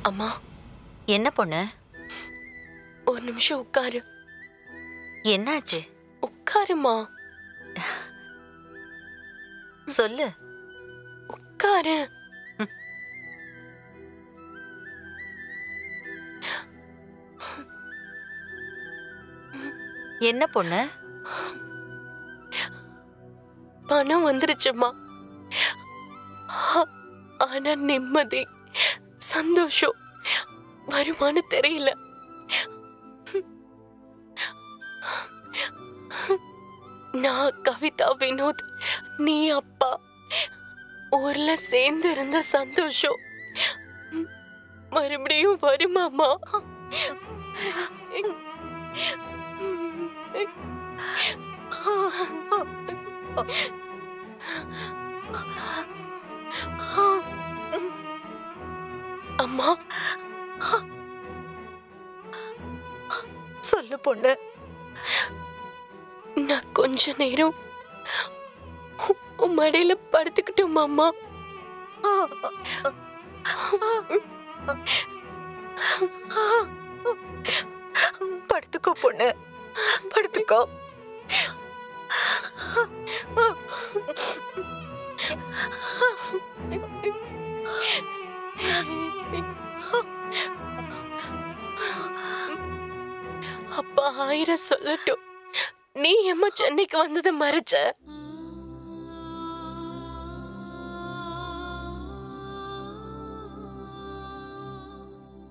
அம்மா. என்ன பொண்ணு? ஒரு நிமிஷம் உட்காரு. என்னாச்சு? உட்காருமா. சொல்லு. உட்காரு. என்ன பொண்ணு? பணம் வந்துருச்சுமா. ஆனா நிம்மதி, சந்தோஷம் வருமானு தெரியல. நான், கவிதா, வினோத், நீ, அப்பா ஊர்ல சேர்ந்து இருந்த சந்தோஷம் மறுபடியும் வருமாமா? அம்மா. சொல்லு பொண்ணு. நான் கொஞ்ச நேரம் மடியில படுத்துக்கிட்டோம் அம்மா. படுத்துக்கோ பொண்ணு, படுத்துக்கோ. அப்பா 1000 சொல்லட்டும், நீ ஏம்மா சென்னைக்கு வந்ததை மறைச்ச?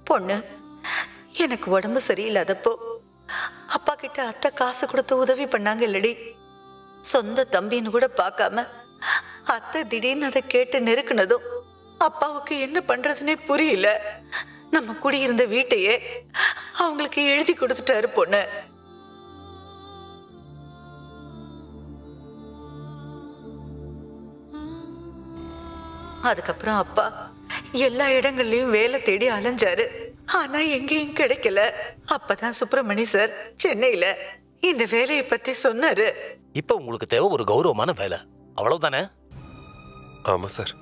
பொண்ணு, எனக்கு உடம்பு சரியில்லாதப்போ அப்பா கிட்ட அத்தை காசு கொடுத்து உதவி பண்ணாங்க இல்லடி. சொந்த தம்பின்னு கூட பார்க்காம அத்தை திடீர்னு அதை கேட்டு நெருக்குனதும் அப்பாவுக்கு என்ன பண்றதுன்னே புரியல. நம்ம குடியிருந்த வீட்டையே அவங்களுக்கு எழுதி கொடுத்துட்டாரு பொண்ணு. அதுக்கப்புறம் அப்பா எல்லா இடங்கள்லயும் வேலை தேடி அலைஞ்சாரு. ஆனா எங்கேயும் கிடைக்கல. அப்பதான் சுப்பிரமணி சார் சென்னையில இந்த வேலையை பத்தி சொன்னாரு. இப்ப உங்களுக்கு தேவை ஒரு கௌரவமான வேலை, அவ்வளவுதானே? ஆமா சார்.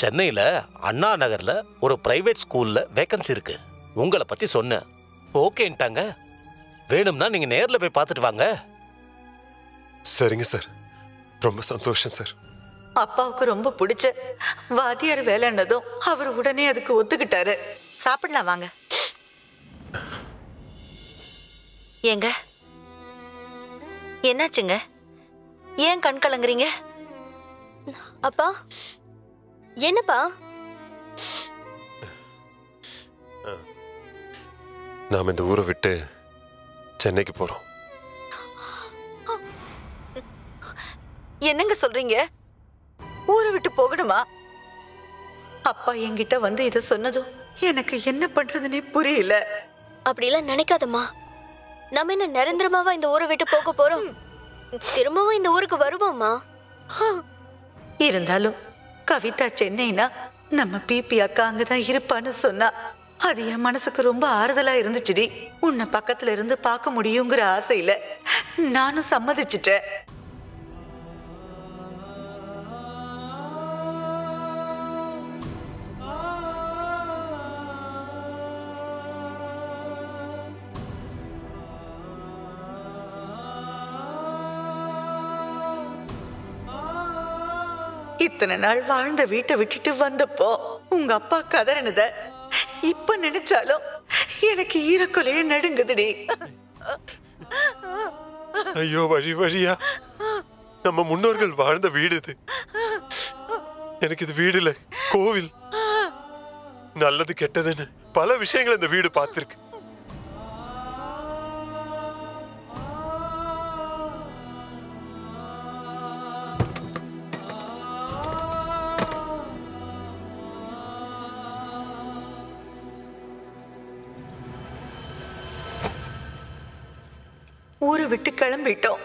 சென்னையில அண்ணா நகர்ல ஒரு பிரைவேட் ஸ்கூல்ல வேகன்சி இருக்கு. உங்களை பத்தி சொன்னேன், ஓகேன்ட்டாங்க. வேணும்னா நீங்க நேர்ல போய் பார்த்துட்டு வாங்க. சரிங்க சார், ரொம்ப சந்தோஷம் சார். அப்பாவுக்கு ரொம்ப பிடிச்ச வாத்தியார் வேலைன்னதும் அவர் உடனே அதுக்கு ஒத்துக்கிட்டாரு. சாப்பிடலாம் வாங்க. ஏங்க என்னாச்சுங்க? ஏன் கண் கலங்குறீங்க? அப்பா என்னப்பா? நாம இந்த ஊரை விட்டு சென்னைக்கு போறோம். என்னங்க சொல்றீங்க? ஊரை விட்டு போகணுமா? அப்பா என்கிட்ட வந்து இத சொன்னதும் எனக்கு என்ன பண்றதுன்னே புரியல. அப்படிலாம் நினைக்காதம்மா. நம்ம என்ன நிரந்தரமாவா இந்த ஊரை விட்டு போக போறோம்? திரும்பவும் இந்த ஊருக்கு வருவோம்மா. இருந்தாலும் கவிதா சென்னைனா நம்ம பிபி அக்கா அங்கதான் இருப்பான்னு சொன்னா அது என் மனசுக்கு ரொம்ப ஆறுதலா இருந்துச்சுடி. உன்னை பக்கத்துல இருந்து பார்க்க முடியுங்கிற ஆசையில நானும் சம்மதிச்சுட்டேன். இத்தனை நாள் வாழ்ந்த வீட்டை விட்டுட்டு வந்தப்போ உங்க அப்பா கதறினத இப்ப நினைச்சாலும் எனக்கு ஈரக்கொலையே நடுங்குதுடி. ஐயோ, வழி வழியா நம்ம முன்னோர்கள் வாழ்ந்த வீடு இது. எனக்கு இது வீடு இல்ல, கோவில். நல்லது கெட்டதுன்னு பல விஷயங்கள் இந்த வீடு பார்த்திருக்கு. ஊரை விட்டு கிளம்பிட்டோம்.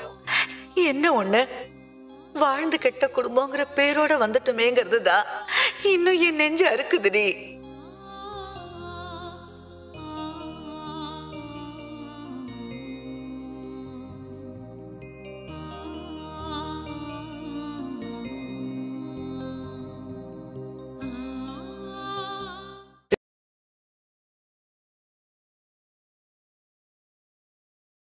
என்ன ஒண்ணு, வாழ்ந்து கெட்ட குடும்பங்கிற பேரோட வந்துட்டுமேங்கிறது தான் இன்னும் என் நெஞ்சு அறுக்குதுடி.